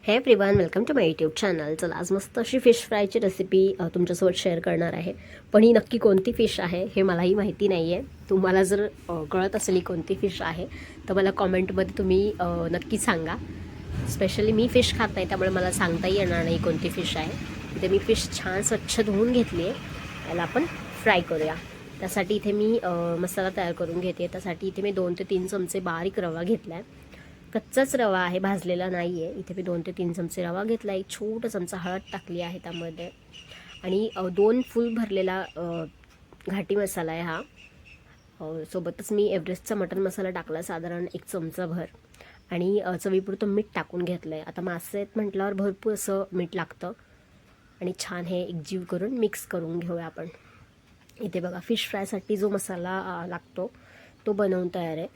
हे everyone, welcome to my YouTube channel. चला, आज मस्त अशी फिश फ्रायची रेसिपी तुमच्यासोबत शेअर करणार आहे. पण ही नक्की कोणती फिश आहे हे मलाही माहिती नाही आहे. तुम्हाला जर कळत असेल ही कोणती फिश आहे तर मला कॉमेंटमध्ये तुम्ही नक्की सांगा. स्पेशली मी फिश खात नाही त्यामुळे मला सांगता येणार नाही कोणती फिश आहे. इथे मी फिश छान स्वच्छ धुवून घेतली आहे. त्याला आपण फ्राय करूया. त्यासाठी इथे मी मसाला तयार करून घेते. त्यासाठी इथे मी 2 ते 3 चमचे बारीक रवा घेतला आहे. कच्चाच रवा आहे, भाजलेला नाही आहे. इथे मी 2 ते 3 चमचे रवा घेतला. एक छोटा चमचा हळद टाकली आहे त्यामध्ये आणि 2 फुल भरलेला घाटी मसाला आहे हा. सोबतच मी एव्हरेस्टचा मटन मसाला टाकला साधारण 1 चमचाभर आणि चवीपुरतं मीठ टाकून घेतलं आहे. आता मासे आहेत म्हटल्यावर भरपूर असं मीठ लागतं आणि छान हे एकजीव करून मिक्स करून घेऊया आपण. इथे बघा, फिश फ्रायसाठी जो मसाला लागतो तो बनवून तयार आहे.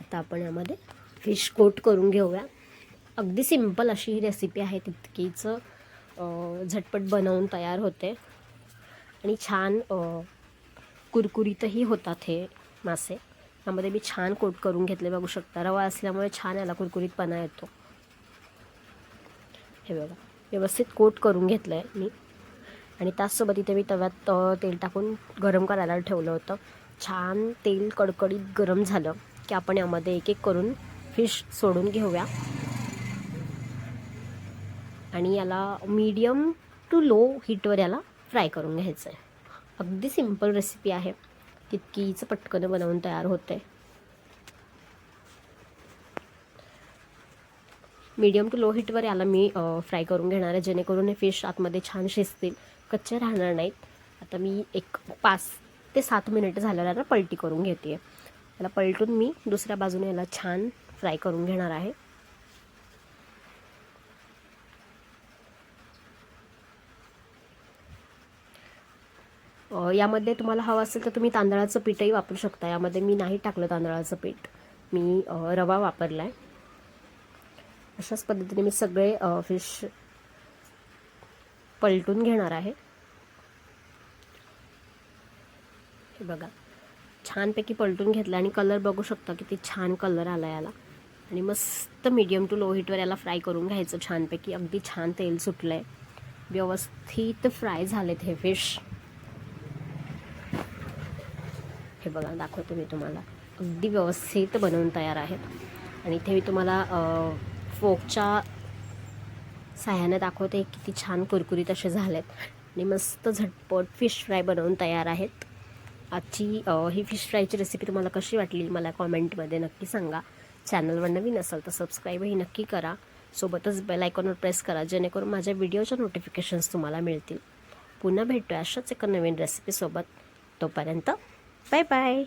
आता आपण यामध्ये फिश कोट करून घेऊया. अगदी सिंपल अशी ही रेसिपी आहे, तितकीच झटपट बनवून तयार होते आणि छान कुरकुरीतही होतात हे मासे. यामध्ये मी छान कोट करून घेतले, बघू शकता. रवा असल्यामुळे छान याला कुरकुरीतपणा येतो. हे बघा, व्यवस्थित कोट करून घेतलं आहे मी आणि त्याचसोबत इथे मी तव्यात तेल टाकून गरम करायला ठेवलं होतं. छान तेल कडकडीत गरम झालं की आपण यामध्ये एक एक करून फिश सोडून घेऊया आणि याला मीडियम टू लो हीटवर याला फ्राय करून घ्यायचं आहे. अगदी सिंपल रेसिपी आहे, तितकीच पटकन बनवून तयार होते. मीडियम टू लो हीटवर याला मी फ्राय करून घेणार आहे, जेणेकरून हे फिश आतमध्ये छान शिजतील, कच्चे राहणार नाहीत. आता मी एक 5 ते 7 मिनिट झाल्यावर याला पलटी करून घेते. याला पलटून मी दुसऱ्या बाजूने याला छान फ्राय करून घेणार आहे. यामध्ये तुम्हाला हवं असेल तर तुम्ही तांदळाचं पीठही वापरू शकता. यामध्ये मी नाही टाकलं तांदळाचं पीठ, मी रवा वापरला आहे. अशाच पद्धतीने मी सगळे फिश पलटून घेणार आहे. हे बघा, छानपैकी पलटून घेतलं आणि कलर बघू शकता किती छान कलर आला याला. आणि मस्त मीडियम टू लो हीटवर याला फ्राय करून घ्यायचं छानपैकी. अगदी छान तेल सुटलं आहे, व्यवस्थित फ्राय झालेत हे फिश. हे बघा, दाखवते मी तुम्हाला, अगदी व्यवस्थित बनवून तयार आहेत. आणि इथे मी तुम्हाला फोकच्या साह्याने दाखवते किती छान कुरकुरीत असे झालेत आणि मस्त झटपट फिश फ्राय बनवून तयार आहेत. आजची ही फिश फ्रायची रेसिपी तुम्हाला कशी वाटली मला कॉमेंटमध्ये नक्की सांगा. चॅनलवर नवीन असाल तर सबस्क्राईबही नक्की करा. सोबतच बेल आयकॉनवर प्रेस करा, जेणेकरून माझ्या व्हिडिओच्या नोटिफिकेशन्स तुम्हाला मिळतील. पुन्हा भेटूया अशाच एका नवीन रेसिपीसोबत. तोपर्यंत बाय बाय.